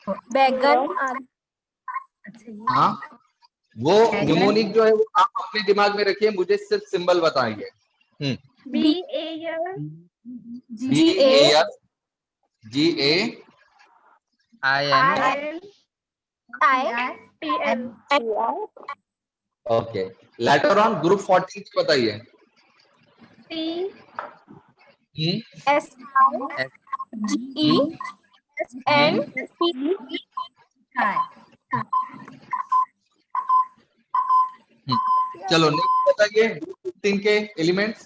बैगन। हाँ, वो न्यूमोनिक जो है वो आप अपने दिमाग में रखिए, मुझे सिर्फ सिंबल बताएंगे। BAR GATL। Okay, later on group 14 बताइए। चलो नेक्स्ट बताइए ग्रुप 15 के elements.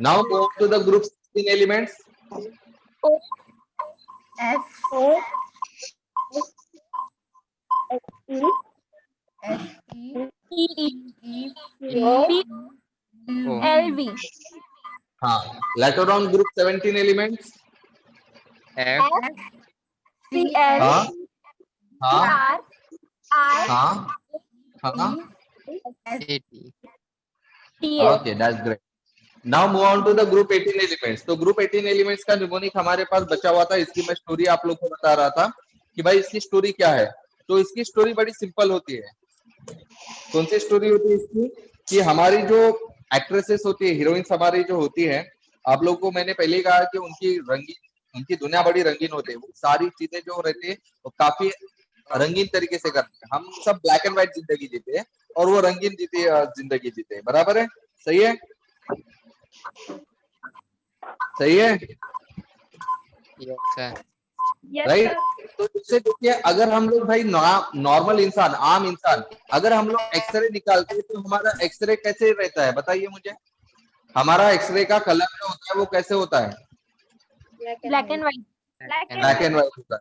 Now move to the group 16 elements. LV। हाँ, later on group 17 elements. CL हाँ हाँ R हाँ हाँ, TL। Okay that's great. Now move on to the group 18 elements. तो ग्रुप 18 एलिमेंट्स का निमोनिक हमारे पास बचा हुआ था, इसकी मैं स्टोरी आप लोग को बता रहा था कि भाई इसकी स्टोरी क्या है। तो इसकी स्टोरी बड़ी सिंपल होती है। कौन सी स्टोरी होती है इसकी, कि हमारी जो एक्ट्रेसेस होती है, हीरोइंस हमारी जो होती है, आप लोग को मैंने पहले ही कहा कि उनकी दुनिया बड़ी रंगीन होती है। वो सारी चीजें जो रहती है वो काफी रंगीन तरीके से करते हैं। हम सब ब्लैक एंड व्हाइट जिंदगी जीते हैं और वो रंगीन जिंदगी जीते हैं। बराबर है? सही है? सही है? राइट। तो इससे देखिए, अगर हम लोग भाई नॉर्मल इंसान, आम इंसान, अगर हम लोग एक्सरे निकालते हैं तो हमारा एक्सरे कैसे रहता है बताइए मुझे। हमारा एक्सरे का कलर जो होता है वो कैसे होता है? Black and white. Black and white होता है।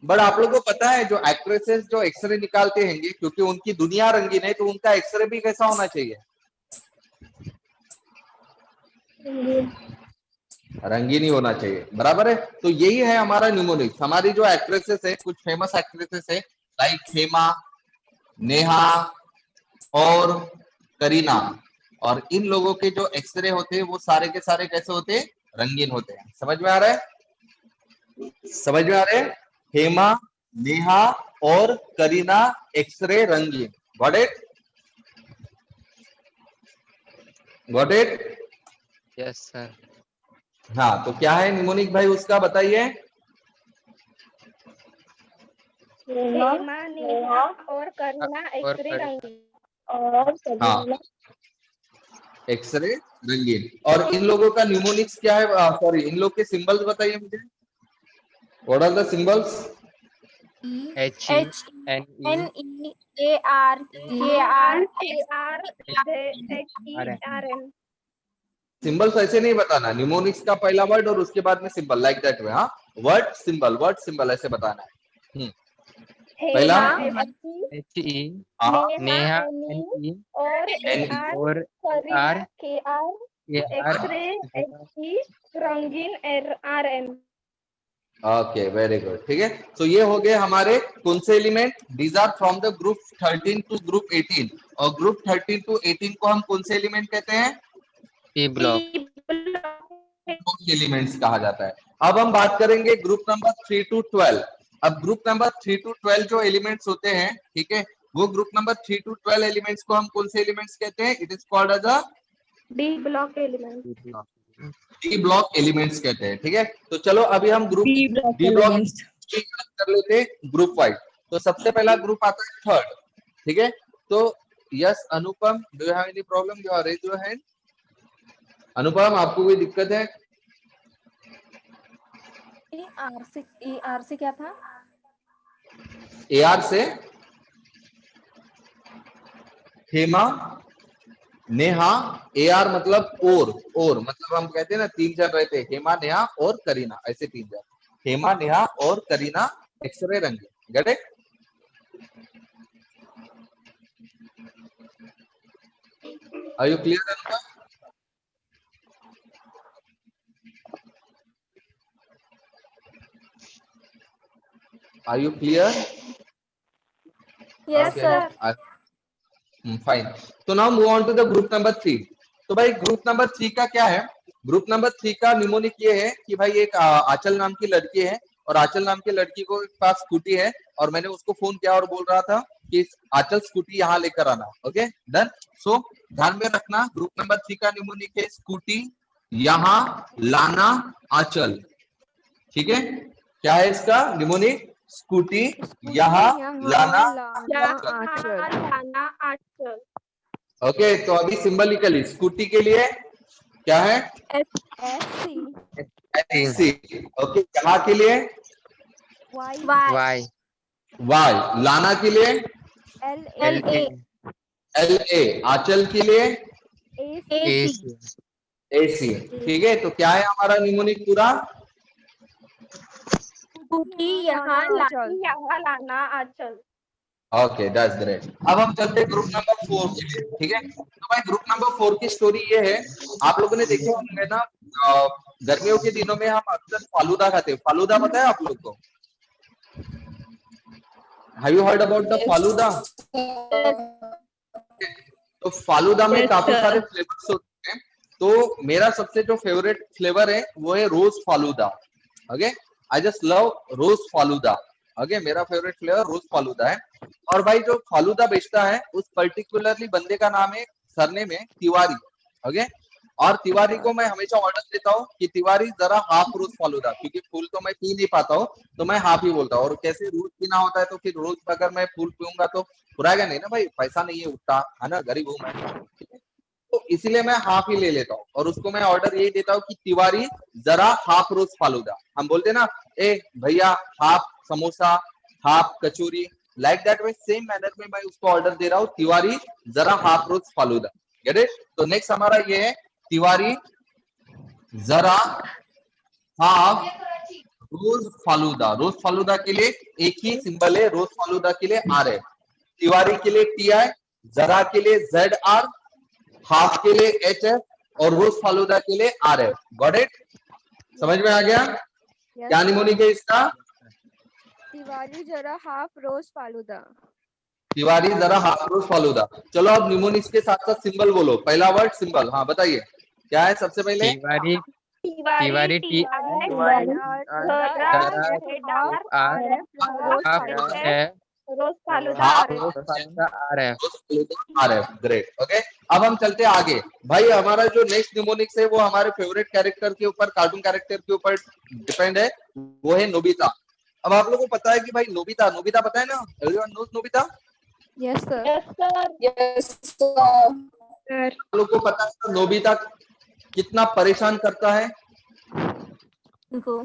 बट आप लोगों को पता है जो एक्ट्रेसेस जो एक्सरे निकालते हैं, क्योंकि उनकी दुनिया रंगीन है, तो उनका एक्सरे भी कैसा होना चाहिए? रंगीन ही होना चाहिए। बराबर है? तो यही है हमारा न्यूमोनिक्स। हमारी जो एक्ट्रेसेस है, कुछ फेमस एक्ट्रेसेस है लाइक हेमा, नेहा और करीना, और इन लोगों के जो एक्सरे होते हैं वो सारे के सारे कैसे होते हैं? रंगीन होते हैं। समझ में आ रहा है? समझ में आ रहा है? हेमा, नेहा और करीना एक्सरे रंगीन। Got it? Got it? Yes sir. हाँ, तो क्या है निमोनिक भाई उसका बताइए। हेमा, नेहा और करीना एक्सरे रंगीन। हाँ, एक्सरे रंगीन। और इन लोगों का न्यूमोनिक्स क्या है? सॉरी, इन लोग के सिंबल्स बताइए मुझे। What are the symbols? HENEARKRARHERN। Symbols ऐसे नहीं बताना, न्यूमोनिक्स का पहला वर्ड और उसके बाद में सिंबल, लाइक दैट वे। हाँ, वर्ड सिंबल ऐसे बताना है। पहला HE नेहा और और Kareena R KR X ray HE रंगीन RN। Okay, very good. ठीक है, तो ये हो गए हमारे कौन से element? These are from the group 13 to group 18। और ग्रुप 13 टू 18 को हम कौन से एलिमेंट कहते हैं? P block। एलिमेंट्स कहा जाता है। अब हम बात करेंगे ग्रुप नंबर 3 टू 12। अब ग्रुप नंबर 3 टू 12 जो एलिमेंट्स होते हैं, ठीक है, वो ग्रुप नंबर 3 टू 12 एलिमेंट्स को हम कौन से एलिमेंट्स कहते हैं? It is called as a D block element. D block elements कहते हैं। ठीक है, तो चलो अभी हम ग्रुप डी ब्लॉक कर लेते हैं ग्रुप वाइज। तो सबसे पहला ग्रुप आता है थर्ड। ठीक है, तो yes Anupam, do you have any problem? You are raise your hand. Anupam, आपको कोई दिक्कत है? ER से क्या था? AR से हेमा, नेहा, AR मतलब और मतलब हम कहते हैं ना, तीन जन रहते हैं, हेमा, नेहा और करीना, ऐसे तीन जन। हेमा, नेहा और करीना एक्सरे रंगीन। Get it? Are you clear Anupam? Are you clear? Yes, Okay. sir. Fine. So now move on to the group number 3. तो भाई ग्रुप नंबर 3 का क्या है? ग्रुप नंबर 3 का निमोनिक ये है कि भाई एक आंचल नाम की लड़की है और आंचल नाम की लड़की को पास स्कूटी है और मैंने उसको फोन किया और बोल रहा था कि आंचल स्कूटी यहाँ लेकर आना. Okay done. सो ध्यान में रखना ग्रुप नंबर 3 का निमोनिक है स्कूटी यहाँ लाना आंचल. ठीक है, क्या है इसका निमोनिक? स्कूटी यहाँ लाना. लाना आंचल. ओके तो अभी सिंबलिकली स्कूटी के लिए क्या है? SC. ओके यहाँ के लिए Y. Y. लाना के लिए LA. LA. आंचल के लिए AC. AC. ठीक है, तो क्या है हमारा निमोनिक पूरा? स्कूटी यहाँ लाना आंचल. Okay that's great. अब हम चलते हैं ग्रुप नंबर 4 के लिए. ठीक है, तो भाई ग्रुप नंबर 4 की स्टोरी ये है, आप लोगों ने देखे होंगे ना गर्मियों के दिनों में हम अक्सर फालूदा खाते हैं. फालूदा पता है आप लोग को? Have you heard about the falooda? तो फालूदा में काफी सारे फ्लेवर्स होते हैं. तो मेरा सबसे जो फेवरेट फ्लेवर है वो है rose falooda. Okay, I just love rose falooda. Okay, मेरा फेवरेट फ्लेवर रोज फालूदा है. और भाई जो फालूदा बेचता है उस पर्टिकुलरली बंदे का नाम है सरनेम है तिवारी. ओके, और तिवारी को मैं हमेशा ऑर्डर देता हूँ कि तिवारी जरा हाफ रोज फालूदा, क्योंकि फुल तो मैं पी नहीं पाता हूँ तो मैं हाफ ही बोलता हूँ. और कैसे रोज पीना होता है तो फिर रोज अगर मैं फुल पीऊंगा तो पुराएगा नहीं ना भाई, पैसा नहीं है उतना, है ना, गरीब हूँ मैं. तो इसीलिए मैं हाफ ही ले लेता हूँ और उसको मैं ऑर्डर यही देता हूँ कि तिवारी जरा हाफ रोज फालूदा. हम बोलते ना ए भैया half samosa half kachori, like that way same manner में मैं उसको ऑर्डर दे रहा हूँ तिवारी जरा half rose falooda. Get it? तो नेक्स्ट हमारा ये है तिवारी जरा half rose falooda. Rose falooda के लिए एक ही सिंबल है, रोज फालूदा के लिए आर है, तिवारी के लिए TI, जरा के लिए ZR, हाफ के लिए HF और रोज फालूदा के लिए RF. Got it? समझ में आ गया? क्या निमोनिक है इसका? तिवारी जरा हाफ रोज फालूदा. तिवारी जरा हाफ रोज फालूदा. चलो अब निमोनिक्स के साथ साथ सिंबल बोलो. पहला वर्ड सिंबल. हाँ बताइए क्या है सबसे पहले? तिवारी रोज फालूदा RF. ग्रेट. ओके, अब हम चलते हैं आगे. भाई हमारा जो नेक्स्ट निमोनिक्स है वो हमारे फेवरेट कैरेक्टर के ऊपर, कार्टून कैरेक्टर के ऊपर डिपेंड है, वो है नोबिता. अब आप लोगों को पता है कि भाई नोबिता, नोबिता पता है ना? Everyone knows Nobita? Yes sir. आप लोग को पता है नोबिता कितना परेशान करता है? किसको?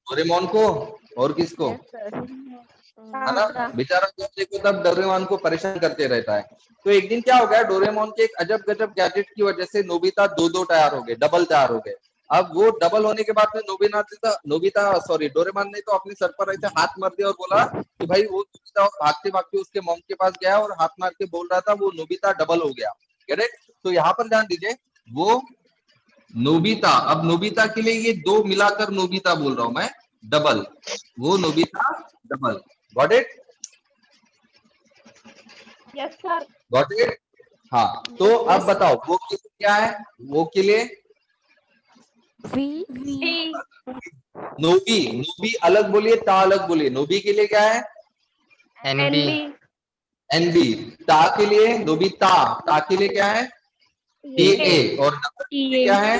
डोरेमोन को. और किसको? है ना, बेचारा जब देखो तब डोरेमोन को परेशान करते रहता है. तो एक दिन क्या हो गया, डोरेमोन के एक अजब गजब गैजेट की वजह से नोबिता दो तैयार हो गए, डबल तैयार हो गए. अब वो डबल होने के बाद में डोरेमोन ने तो अपने सर पर ऐसे हाथ मार दिया और बोला कि भाई वो नोबिता भागते भागते उसके मॉम के पास गया और हाथ मार के बोल रहा था वो नोबिता डबल हो गया. करेक्ट? तो यहाँ पर ध्यान दीजिए, वो नोबिता, अब नोबिता के लिए ये दो मिलाकर नोबिता बोल रहा हूं मैं, डबल, वो Nobita double. Got it? Yes sir. Got it? हाँ, तो अब बताओ वो क्या है? वो के लिए नोबी. नोबी अलग बोलिए, ता अलग बोलिए. नोबी के लिए क्या है? NB. ता के लिए नोबिता, ता के लिए क्या है? TA. और क्या है?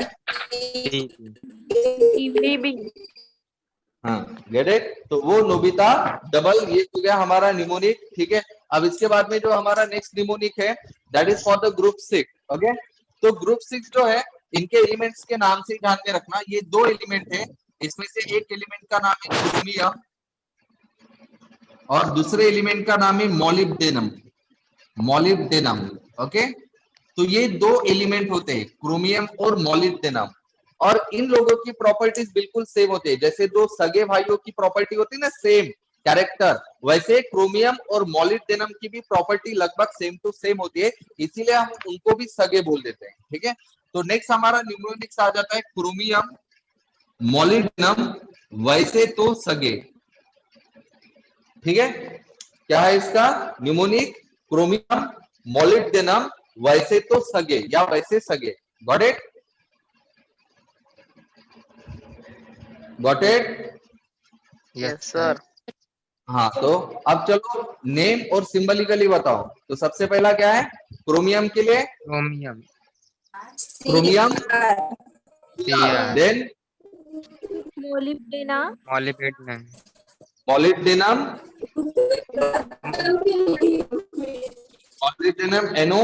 हाँ, गेट इट? तो वो नोबिता डबल, ये हो गया हमारा निमोनिक. ठीक है, अब इसके बाद में जो हमारा नेक्स्ट निमोनिक है that is for the group 6. Okay, तो ग्रुप 6 जो है इनके एलिमेंट्स के नाम से ध्यान में रखना. ये दो एलिमेंट है, इसमें से एक एलिमेंट का नाम है क्रोमियम और दूसरे एलिमेंट का नाम है मॉलिब्डेनम. मॉलिब्डेनम. ओके, तो ये दो एलिमेंट होते हैं, क्रोमियम और मॉलिब्डेनम. और इन लोगों की प्रॉपर्टीज बिल्कुल सेम होती है. जैसे दो सगे भाइयों की प्रॉपर्टी होती है ना, सेम कैरेक्टर, वैसे क्रोमियम और मॉलिब्डेनम की भी प्रॉपर्टी लगभग सेम टू सेम होती है, इसीलिए हम उनको भी सगे बोल देते हैं. ठीक है, तो नेक्स्ट हमारा न्यूमोनिक्स आ जाता है क्रोमियम, मॉलिब्डेनम वैसे तो सगे। ठीक है, क्या है इसका? न्यूमोनिक, क्रोमियम, मोलिब्डेनम, वैसे तो सगे या वैसे सगे। Got it? Got it? Yes sir. हाँ, तो अब चलो नेम और सिंबलिकली बताओ। तो सबसे पहला क्या है? क्रोमियम के लिए chromium, chromium, Cr, then molybdenum, molybdenum, molybdenum, molybdenum NO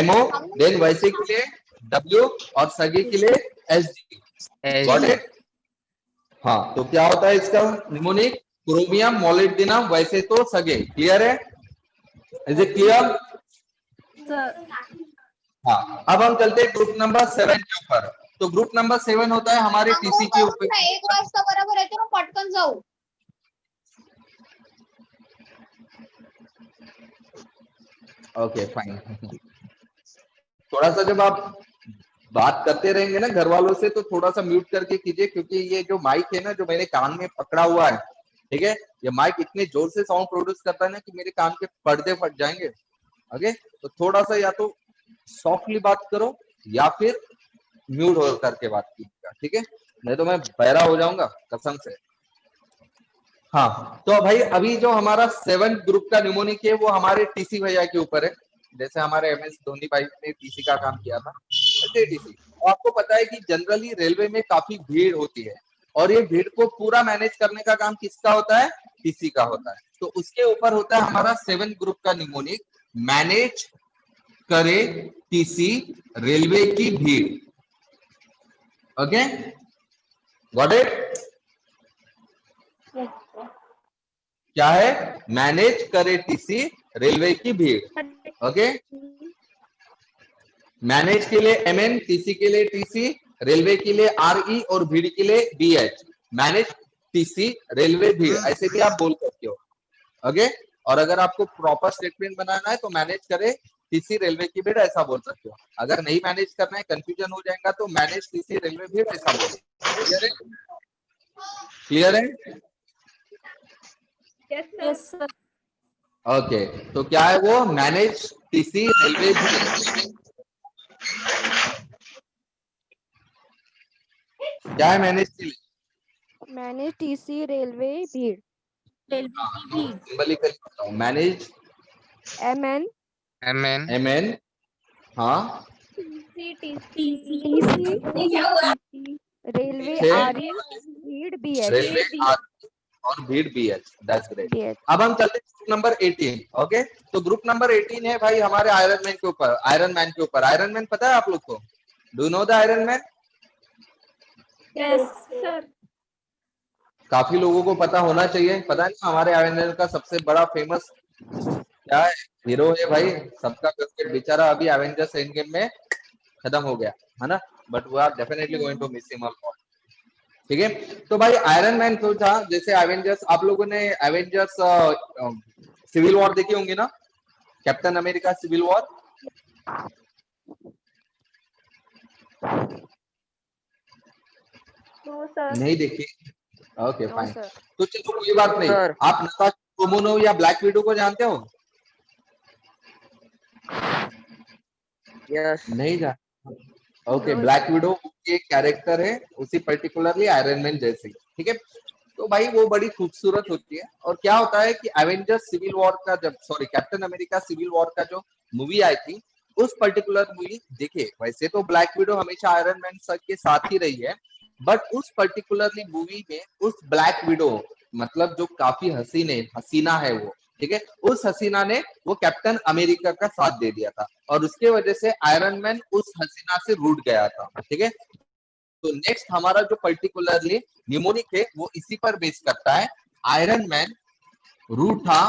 MO, then वैसे के लिए W और सगे के लिए SG। Got Ag, it? हाँ, तो क्या होता है इसका निमोनिक? क्रोमियम, मोलिब्डेनम, वैसे तो सगे। क्लियर है? Is it clear? सर। हाँ, अब हम चलते हैं ग्रुप नंबर 7 के ऊपर। तो ग्रुप नंबर 7 होता है हमारे टीसी के ऊपर। 1 वाजता बरोबर येतो ना, पटकन जाऊ. Okay fine. थोड़ा सा जब आप बात करते रहेंगे ना घर वालों से, तो थोड़ा सा म्यूट करके कीजिए, क्योंकि ये जो माइक है ना, जो मेरे कान में पकड़ा हुआ है, ठीक है, ये माइक इतने जोर से साउंड प्रोड्यूस करता है ना कि मेरे कान के पर्दे फट जाएंगे। ओके, तो थोड़ा सा या तो सॉफ्टली बात करो या फिर म्यूट हो करके बात कीजिएगा, ठीक है, नहीं तो मैं बहरा हो जाऊंगा कसम से। हाँ, तो भाई अभी जो हमारा 7 ग्रुप का न्यूमोनिक है वो हमारे टीसी भैया के ऊपर है। जैसे हमारे MS धोनी भाई ने टीसी का काम किया था, ऐसे टीसी। और आपको पता है कि जनरली रेलवे में काफी भीड़ होती है, और ये भीड़ को पूरा मैनेज करने का काम किसका होता है? टीसी का होता है। तो उसके ऊपर होता है हमारा 7 ग्रुप का न्यूमोनिक, मैनेज करे टीसी रेलवे की भीड़। Okay, got it? क्या है? मैनेज करे टीसी रेलवे की भीड़। ओके, मैनेज के लिए MN, टीसी के लिए TC, रेलवे के लिए RE और भीड़ के लिए BH। मैनेज टीसी रेलवे भीड़, ऐसे भी आप बोल सकते हो। ओके, और अगर आपको प्रॉपर स्टेटमेंट बनाना है तो मैनेज करे टीसी रेलवे की भीड़ ऐसा बोल सकते हो। अगर नहीं मैनेज करना है, कंफ्यूजन हो जाएगा, तो मैनेज टीसी रेलवे भीड़ ऐसा बोलो। क्लियर है? क्लियर है? Yes sir. ओके, तो क्या है वो? मैनेज टीसी रेलवे भीड़। क्या है मैनेज के लिए? मैनेज TC रेलवे भीड़। सिंबलिकली बताओ। मैनेज MN Mn, हाँ, TC रेलवे छह, RE भीड़ BH। रेलवे और भीड़ BH। That's great. BH। अब हम चलते हैं ग्रुप नंबर 18। ओके, तो ग्रुप नंबर 18 है भाई हमारे आयरन मैन के ऊपर। आयरन मैन के ऊपर, आयरन मैन पता है आप लोग को? Do know the iron man? Yes sir. काफी लोगों को पता होना चाहिए। पता है हमारे आयरन मैन का सबसे बड़ा फेमस क्या है? हीरो है भाई, सबका फेवरेट। बेचारा अभी एवेंजर्स एंड गेम में खत्म हो गया है ना, but we are definitely going to miss him all. ठीक है, तो भाई आयरन मैन क्यों था? जैसे एवेंजर्स, आप लोगों ने एवेंजर्स सिविल वॉर देखी होंगी ना, Captain America civil war. No sir. नहीं देखी? Okay no fine, sir. तो चलो कोई बात नहीं। सर। आप नाताशा रोमानो या ब्लैक विडो को जानते हो? यस, नहीं जान? Okay, No, black sir. Widow एक कैरेक्टर है, उसी पर्टिकुलरली आयरन मैन जैसे। ठीक है, तो भाई वो बड़ी खूबसूरत होती है। और क्या होता है कि एवेंजर्स सिविल वॉर का जब, sorry, Captain America civil war का जो मूवी आई थी, उस पर्टिकुलर मूवी, देखिए वैसे तो ब्लैक विडो हमेशा आयरन मैन के साथ ही रही है, बट उस पर्टिकुलरली मूवी में उस ब्लैक विडो, मतलब जो काफी हसीना है वो, ठीक है, उस हसीना ने वो कैप्टन अमेरिका का साथ दे दिया था, और उसके वजह से आयरन मैन उस हसीना से रूठ गया था। ठीक है, तो नेक्स्ट हमारा जो पर्टिकुलरली न्यूमोनिक है वो इसी पर बेस करता है। आयरन मैन रूठा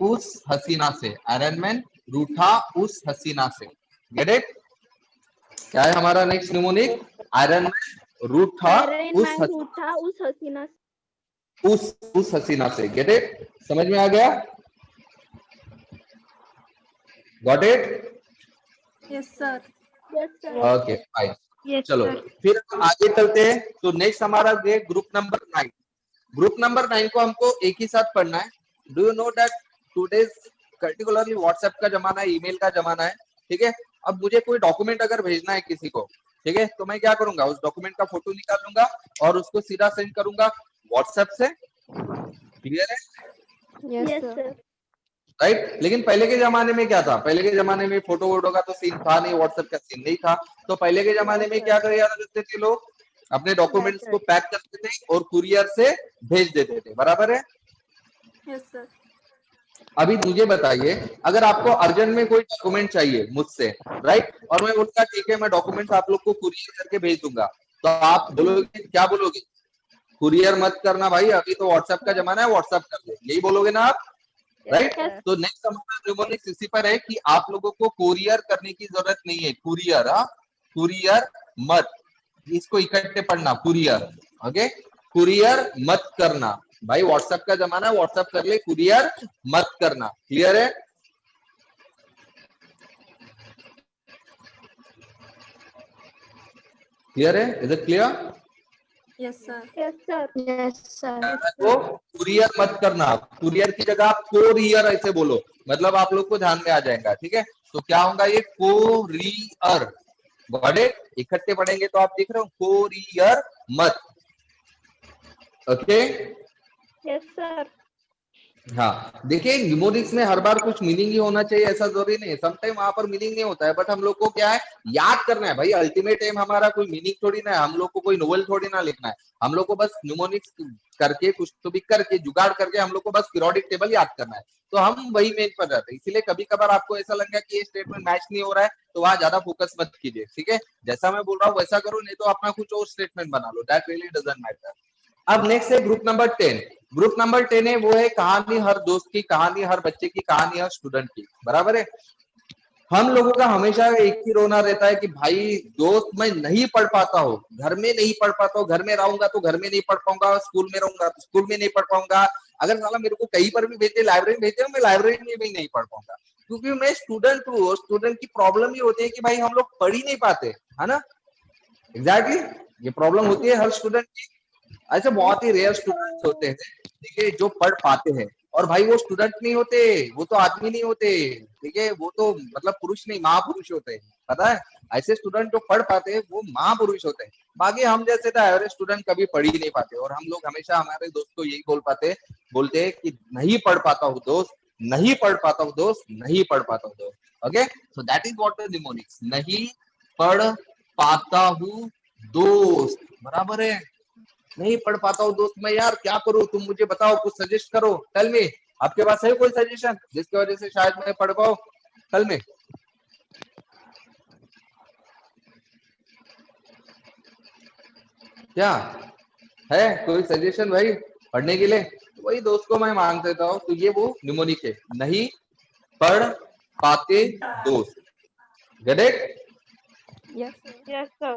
उस हसीना से, आयरन मैन रूठा उस हसीना से। Get it? क्या है हमारा नेक्स्ट न्यूमोनिक? आयरन मैन रूठा आयरन उस मैन रूठा उस हसीना उस हसीना से। Get it? समझ में आ गया? Got it? Yes sir. Yes sir. Okay fine. Yes, चलो sir. फिर आगे चलते हैं। तो नेक्स्ट हमारा ये ग्रुप नंबर 9। ग्रुप नंबर 9 को हमको एक ही साथ पढ़ना है। Do you know that today's particularly WhatsApp का जमाना है, ईमेल का जमाना है, ठीक है। अब मुझे कोई डॉक्यूमेंट अगर भेजना है किसी को, ठीक है, तो मैं क्या करूंगा, उस डॉक्यूमेंट का फोटो निकाल लूंगा और उसको सीधा सेंड करूंगा व्हाट्सएप से। क्लियर है? Yes, Yes, sir. sir. Right. लेकिन पहले के जमाने में क्या था, पहले के जमाने में फोटो वोटो का तो सीन था नहीं, व्हाट्सएप का सीन नहीं था। तो पहले के जमाने में क्या करते थे लोग, अपने डॉक्यूमेंट्स को पैक करते थे और कुरियर से भेज देते थे। बराबर है? Yes, sir. अभी मुझे बताइए, अगर आपको अर्जेंट में कोई डॉक्यूमेंट चाहिए मुझसे, राइट, और मैं बोलूंगा ठीक है मैं डॉक्यूमेंट्स आप लोग को कुरियर करके भेज दूंगा, तो आप बोलोगे, क्या बोलोगे? कुरियर मत करना भाई, अभी तो व्हाट्सएप का जमाना है, व्हाट्सएप कर दे, यही बोलोगे ना आप? राइट। तो नेक्स्ट हमारा न्यूमोनिक्स इसी पर है कि आप लोगों को कुरियर करने की जरूरत नहीं है। कुरियर, कुरियर मत, इसको इकट्ठे पढ़ना, कुरियर। ओके, कुरियर मत करना भाई, व्हाट्सएप का जमाना है, व्हाट्सएप कर ले, कुरियर मत करना। क्लियर है? क्लियर है? Is it clear? Yes, sir. Yes, sir. Yes, sir. वो कुरियर मत करना, कुरियर की जगह आप कोरियर ऐसे बोलो, मतलब आप लोग को ध्यान में आ जाएगा। ठीक है, तो क्या होगा ये कोरियर, बड़े इकट्ठे पढ़ेंगे तो आप देख रहे हो, कोरियर मत। ओके। Yes, sir. हाँ, देखिए न्यूमोनिक्स में हर बार कुछ मीनिंग ही होना चाहिए ऐसा जरूरी नहीं है, समटाइम वहां पर मीनिंग नहीं होता है, बट हम लोग को क्या है, याद करना है भाई। अल्टीमेट एम हमारा कोई मीनिंग थोड़ी ना है, हम लोग को कोई नोवेल थोड़ी ना लिखना है, हम लोग को बस न्यूमोनिक्स करके कुछ तो भी करके जुगाड़ करके हम लोग को बस पीरियोडिक टेबल याद करना है। तो हम वही मेन पर जाते हैं। इसीलिए कभी कभार आपको ऐसा लगेगा कि ये स्टेटमेंट मैच नहीं हो रहा है, तो वहां ज्यादा फोकस मत कीजिए। ठीक है, जैसा मैं बोल रहा हूँ वैसा करो, नहीं तो अपना कुछ और स्टेटमेंट बना लो, दैट रियली डजंट मैटर। अब नेक्स्ट है ग्रुप नंबर 10। ग्रुप नंबर 10 है वो है कहानी हर दोस्त की, कहानी हर बच्चे की, कहानी हर स्टूडेंट की। बराबर है? हम लोगों का हमेशा एक ही रोना रहता है कि भाई दोस्त मैं नहीं पढ़ पाता हूँ, घर में नहीं पढ़ पाता हूँ, घर में रहूंगा तो घर में नहीं पढ़ पाऊंगा, स्कूल में रहूंगा तो स्कूल में नहीं पढ़ पाऊंगा, अगर साला मेरे को कहीं पर भी भेजे, लाइब्रेरी में भेजे, मैं लाइब्रेरी में भी नहीं पढ़ पाऊंगा, क्योंकि मैं स्टूडेंट हूँ। और स्टूडेंट की प्रॉब्लम ये होती है कि भाई हम लोग पढ़ ही नहीं पाते, है ना? एग्जैक्टली, ये प्रॉब्लम होती है हर स्टूडेंट की। ऐसे बहुत ही रेयर स्टूडेंट्स होते हैं, ठीक है, जो पढ़ पाते हैं। और भाई वो स्टूडेंट नहीं होते, वो तो आदमी नहीं होते, ठीक है, वो तो मतलब पुरुष नहीं महापुरुष होते हैं, पता है? ऐसे स्टूडेंट जो पढ़ पाते हैं वो महापुरुष होते हैं। बाकी हम जैसे तो एवरेज स्टूडेंट कभी पढ़ ही नहीं पाते। और हम लोग हमेशा हमारे दोस्त को यही बोलते हैं कि नहीं पढ़ पाता हूँ दोस्त, नहीं पढ़ पाता हूँ दोस्त, नहीं पढ़ पाता हूँ दोस्त। Okay, so that is what is mnemonics, नहीं पढ़ पाता हूँ दोस्त। बराबर है? नहीं पढ़ पाता हूँ दोस्त, मैं यार क्या करूँ, तुम मुझे बताओ, कुछ सजेस्ट करो, टेल मी। आपके पास है कोई सजेशन जिसकी वजह से शायद मैं पढ़ पाऊँ? Tell me. क्या है कोई सजेशन भाई पढ़ने के लिए? वही दोस्त को मैं मांग देता हूँ। तो ये वो निमोनिक है, नहीं पढ़ पाते दोस्त। Get it? Yes, sir. Yes, sir.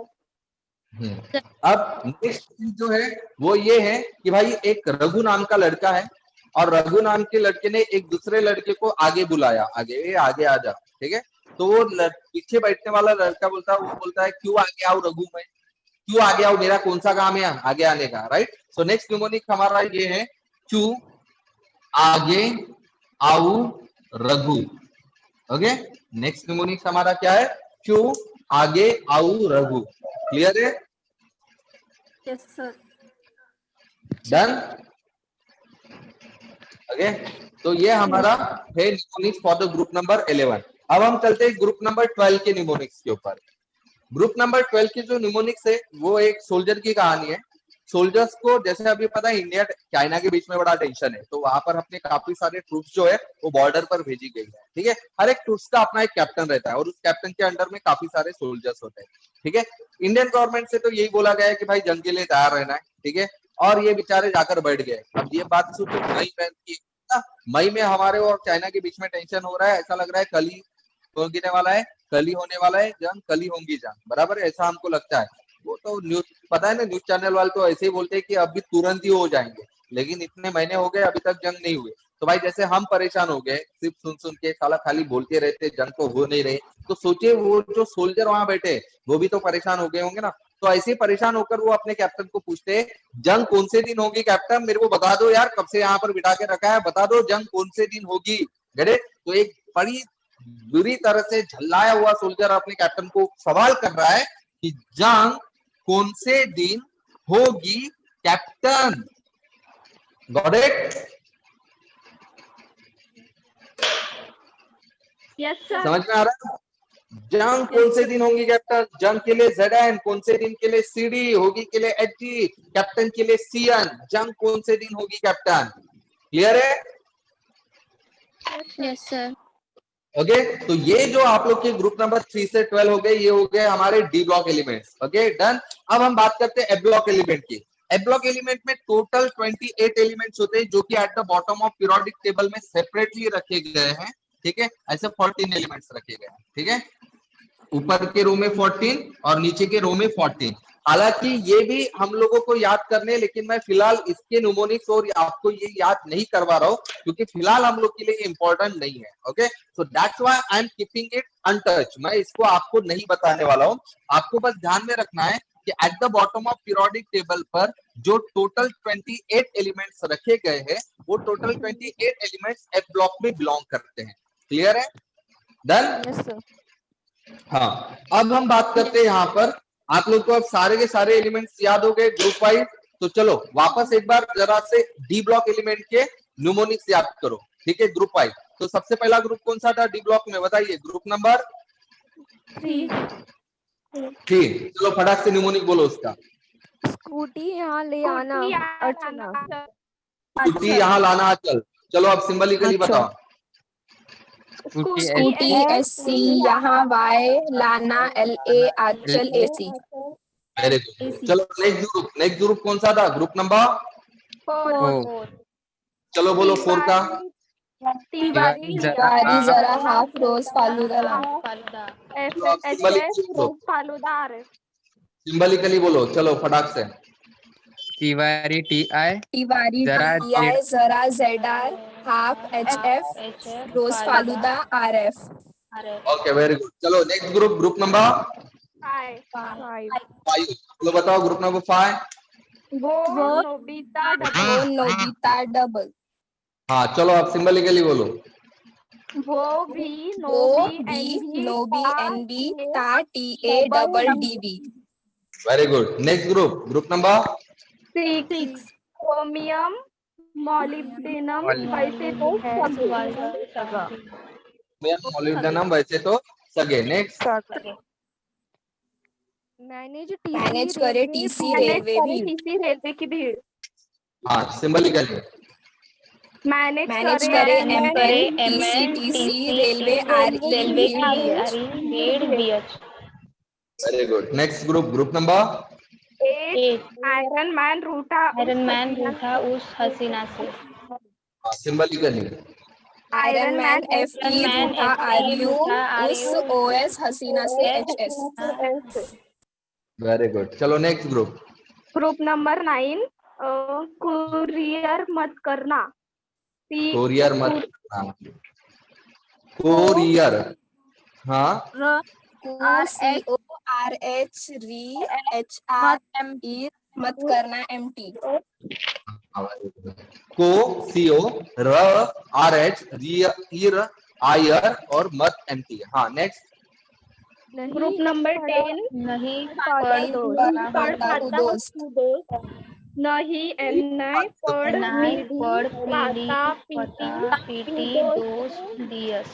अब नेक्स्ट चीज जो है वो ये है कि भाई एक रघु नाम का लड़का है, और रघु नाम के लड़के ने एक दूसरे लड़के को आगे बुलाया, आगे आगे आ जा। ठीक है, तो वो पीछे बैठने वाला लड़का बोलता है, वो बोलता है क्यों आगे आओ रघु, मैं क्यों आगे आओ, मेरा कौन सा काम है आगे आने का, राइट? सो नेक्स्ट निमोनिक हमारा ये है क्यों आगे आओ रघु। ओके, नेक्स्ट निमोनिक हमारा क्या है? क्यों आगे आओ रघु। क्लियर है? Yes, sir. डन? ओके, तो ये हमारा है mnemonics for the group number 11। अब हम चलते हैं ग्रुप नंबर 12 के निमोनिक्स के ऊपर। ग्रुप नंबर 12 की जो निमोनिक्स है वो एक सोल्जर की कहानी है। सोल्जर्स को जैसे अभी पता है इंडिया चाइना के बीच में बड़ा टेंशन है, तो वहां पर अपने काफी सारे ट्रूप्स जो है वो बॉर्डर पर भेजी गई है। ठीक है, हर एक ट्रूप्स का अपना एक कैप्टन रहता है और उस कैप्टन के अंडर में काफी सारे सोल्जर्स होते हैं। ठीक है, इंडियन गवर्नमेंट से तो यही बोला गया है कि भाई जंग के लिए तैयार रहना है। ठीक है, और ये बेचारे जाकर बैठ गए। अब ये बात सोचो, मई में हमारे और चाइना के बीच में टेंशन हो रहा है, ऐसा लग रहा है कल ही होने वाला है, कल ही होने वाला है जंग, कल ही होंगी जंग। बराबर, ऐसा हमको लगता है। वो तो न्यूज पता है ना, न्यूज चैनल वाले तो ऐसे ही बोलते हैं कि अभी तुरंत ही हो जाएंगे, लेकिन इतने महीने हो गए अभी तक जंग नहीं हुए। तो भाई जैसे हम परेशान हो गए सिर्फ सुन सुन के, साला खाली बोलते रहते, जंग को हो नहीं रहे, तो सोचिए वो जो सोल्जर वहां बैठे वो भी तो परेशान हो गए होंगे ना। तो ऐसे ही परेशान होकर वो अपने कैप्टन को पूछते, जंग कौन से दिन होगी कैप्टन, मेरे को बता दो यार, कब से यहाँ पर बिठा के रखा है, बता दो जंग कौन से दिन होगी। गड़े तो एक बड़ी बुरी तरह से झल्लाया हुआ सोल्जर अपने कैप्टन को सवाल कर रहा है कि जंग कौन से दिन होगी captain. Got it? Yes sir. समझ में आ रहा है? जंग कौन से दिन होंगी कैप्टन, जंग के लिए ZN, कौन से दिन के लिए CD, होगी के लिए HG, कैप्टन के लिए CN, जंग कौन से दिन होगी कैप्टन। क्लियर है? Yes sir. ओके तो ये जो आप लोग के ग्रुप नंबर 3 से 12 हो गए, ये हो गए हमारे D block elements. Okay done. अब हम बात करते हैं ए ब्लॉक एलिमेंट की। ए ब्लॉक एलिमेंट में टोटल 28 एलिमेंट्स होते हैं जो कि at the bottom of periodic table में सेपरेटली रखे गए हैं। ठीक है, ऐसे 14 एलिमेंट्स रखे गए हैं। ठीक है, ऊपर के रो में 14 और नीचे के रो में 14। हालांकि ये भी हम लोगों को याद करने, लेकिन मैं फिलहाल इसके न्यूमोनिक्स और आपको ये याद नहीं करवा रहा हूँ क्योंकि फिलहाल हम लोग के लिए इंपॉर्टेंट नहीं है। Okay so that's why I am keeping it untouch. मैं इसको आपको नहीं बताने वाला हूँ। आपको बस ध्यान में रखना है कि at the bottom of periodic table पर जो टोटल 28 एलिमेंट्स रखे गए हैं वो टोटल 28 एलिमेंट्स एफ ब्लॉक में बिलोंग करते हैं। क्लियर है? डन? Yes sir. हाँ, अब हम बात करते हैं यहाँ पर, आप लोग को अब सारे के सारे एलिमेंट्स याद हो गए ग्रुप वाइज। तो चलो वापस एक बार जरा से डी ब्लॉक एलिमेंट के न्यूमोनिक्स याद करो। ठीक है, ग्रुप वाइज। तो सबसे पहला ग्रुप कौन सा था डी ब्लॉक में, बताइए? Group number 3। चलो फटाक से न्यूमोनिक बोलो उसका। स्कूटी यहाँ ले आना अर्चना। स्कूटी यहाँ लाना अचल। चलो अब सिंबलिकली बताओ। स्कूटी SC यहाँ Y लाना LA आंचल AC। Very good. चलो नेक्स्ट ग्रुप कौन सा था? ग्रुप नंबर 4 चलो बोलो 4 का। तिवारी तिवारी जरा हाफ रोज फालूदा ला। सिंबलिकली बोलो चलो फटाक से। तिवारी TI तिवारी जरा TI जरा ZR half HF rose falooda RF। Okay very good. चलो नेक्स्ट ग्रुप, ग्रुप नंबर 5। चलो बताओ ग्रुप नंबर 5। वो नोबिता नोबिता डबल। हाँ चलो आप सिंबलिकली बोलो। वो भी नोबी NB ता TA double DB। Very good. Next group, group number 6 chromium molybdenum वैसे तो मॉलिब्डेनम वैसे तो सगे। नेक्स्ट मैनेज करे TC रेलवे भी। की भीड़। हाँ सिंबलिकली मैनेज करे MN TC railway RE। Very good. Next group, group number 8 Iron Man रूठा उस हसीना से। सिंबलिकली आयरन मैन FE रूठा RU उस OS हसीना से HS। Very good. चलो next group, group number 9 courier मत करना। कोरियर मत करना। कोरियर हाँ CORH HR मत करना MT। को CO RH IR और मत MT। हाँ नेक्स्ट। ग्रुप नंबर 10 नहीं पढ़ दोस्त। नहीं पढ़ पीटी दोस्त दियस।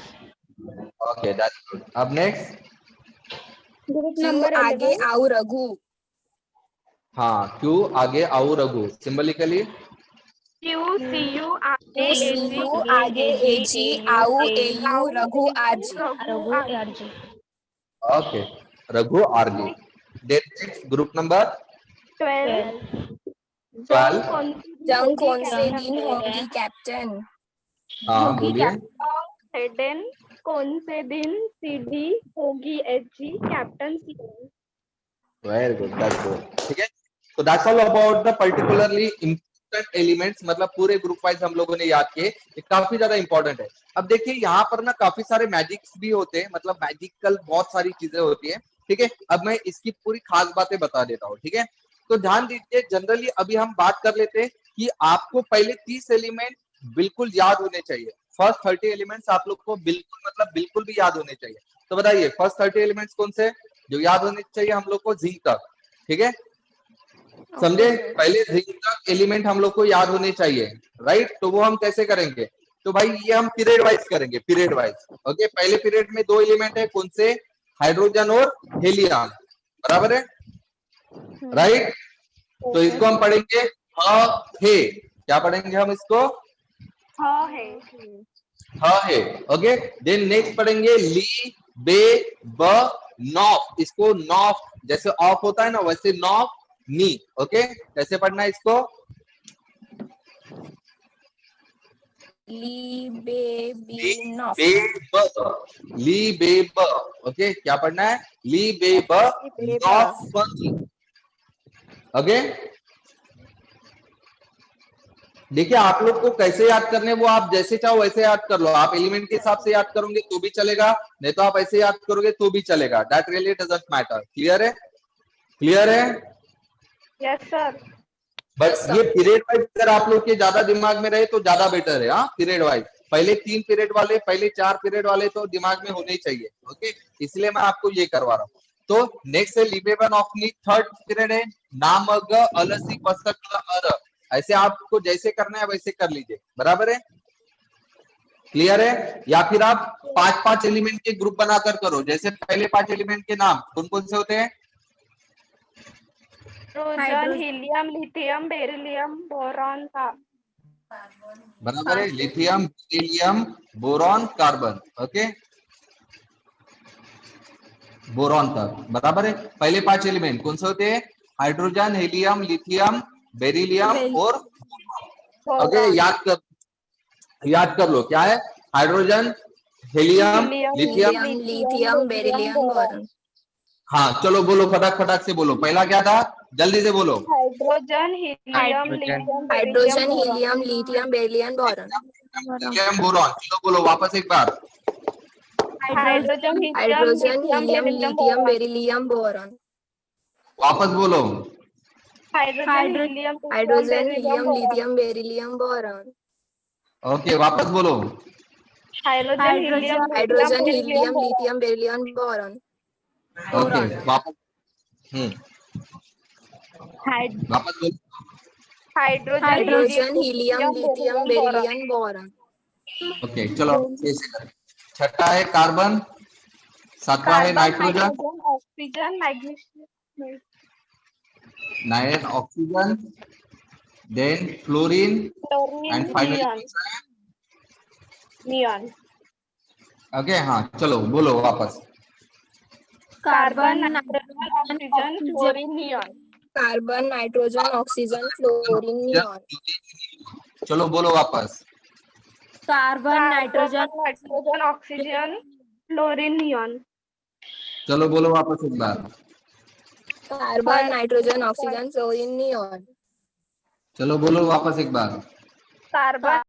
Okay that's good. अब नेक्स्ट ग्रुप नंबर आगे आओ रघु। हाँ क्यों आगे आओ रघु। सिंबलिकली CU आगे AG आओ AU Raghu RG। Okay Raghu RG। Next group number 12 जंग कौन से दिन होगी कैप्टन। हाँ बोलिए। हेडन कौन से दिन CD होगी HG captain C। Very good that's good. ठीक है, so that's all about the particularly important important elements, मतलब पूरे ग्रुप वाइज हम लोगों ने याद किए, ये काफी ज्यादा इंपॉर्टेंट है। अब देखिए यहाँ पर ना काफी सारे मैजिक्स भी होते हैं, मतलब मैजिकल बहुत सारी चीजें होती है, ठीक है। अब मैं इसकी पूरी खास बातें बता देता हूँ, ठीक है। तो ध्यान दीजिए, जनरली अभी हम बात कर लेते हैं कि आपको पहले 30 एलिमेंट बिल्कुल याद होने चाहिए। फर्स्ट 30 एलिमेंट्स आप लोग को बिल्कुल, मतलब बिल्कुल भी याद होने चाहिए। तो बताइए फर्स्ट 30 एलिमेंट्स कौन से जो याद होने चाहिए हम लोग को? जिंक तक, ठीक है, समझे। पहले जिंक तक एलिमेंट हम लोग को याद होने चाहिए, राइट। तो वो हम कैसे करेंगे? तो भाई ये हम पीरियड वाइज करेंगे, पीरियड वाइज। ओके, पहले पीरियड में 2 एलिमेंट है, कौन से? हाइड्रोजन और हीलियम, बराबर है, राइट। तो इसको हम पढ़ेंगे हे, क्या पढ़ेंगे हम इसको? है, ओके। देन नेक्स्ट पढ़ेंगे ली बे ब नॉफ, इसको नॉफ, जैसे ऑफ होता है ना वैसे नॉफ नी, ओके। कैसे पढ़ना है इसको? ली बे बी नॉफ, ली बे ब, ओके। क्या पढ़ना है? ली बे ब नॉफ, ओके। देखिए आप लोग को कैसे याद करने, वो आप जैसे चाहो वैसे याद कर लो। आप एलिमेंट के हिसाब से याद करोगे तो भी चलेगा, नहीं तो आप ऐसे याद करोगे तो भी चलेगा। That really doesn't matter. Clear है? क्लियर है? Yes sir. बट ये पीरियड वाइज अगर आप लोग के ज्यादा दिमाग में रहे तो ज्यादा बेटर है। हाँ, पीरियड वाइज पहले 3 पीरियड वाले, पहले 4 पीरियड वाले तो दिमाग में होने ही चाहिए, ओके। इसलिए मैं आपको ये करवा रहा हूँ। तो नेक्स्ट है लिबेबन ऑफ नी, थर्ड पीरियड है नाम अलसी पसक अर, ऐसे आपको जैसे करना है वैसे कर लीजिए, बराबर है। क्लियर है? या फिर आप 5-5 एलिमेंट के ग्रुप बनाकर करो। जैसे पहले 5 एलिमेंट के नाम कौन कौन से होते हैं? Hydrogen, helium, lithium, beryllium, boron का। बराबर है, lithium, beryllium, boron, carbon, okay. Boron तक, बराबर है। पहले 5 एलिमेंट कौन से होते हैं? हाइड्रोजन, हीलियम, लिथियम, बेरिलियम और ओके। याद कर लो क्या है? Hydrogen, helium, lithium. Lithium, beryllium, boron. हाँ चलो बोलो, फटाक फटाक से बोलो। पहला क्या था? जल्दी से बोलो। Hydrogen, helium, lithium, hydrogen, helium, lithium, beryllium, boron. Lithium, boron. चलो बोलो वापस एक बार। Hydrogen, hydrogen, helium, lithium, beryllium, boron. वापस बोलो। Hydrogen, helium, hydrogen, helium, lithium, beryllium, boron. Okay वापस बोलो। Hydrogen, helium, hydrogen, helium, lithium, beryllium, boron. Okay वापस। वापस बोलो। Hydrogen, helium, lithium, beryllium, boron. Okay चलो ऐसे करें। छठा है कार्बन, सातवां है nitrogen, oxygen, magnesium, nine oxygen, then fluorine and finally neon. Okay हाँ चलो बोलो वापस। Carbon, nitrogen, oxygen, fluorine, neon. Carbon, nitrogen, oxygen, fluorine, neon. चलो बोलो वापस। Carbon, nitrogen, oxygen, fluorine, neon. चलो बोलो वापस एक बार। Carbon, nitrogen, oxygen, fluorine, neon. चलो बोलो वापस एक बार। कार्बन,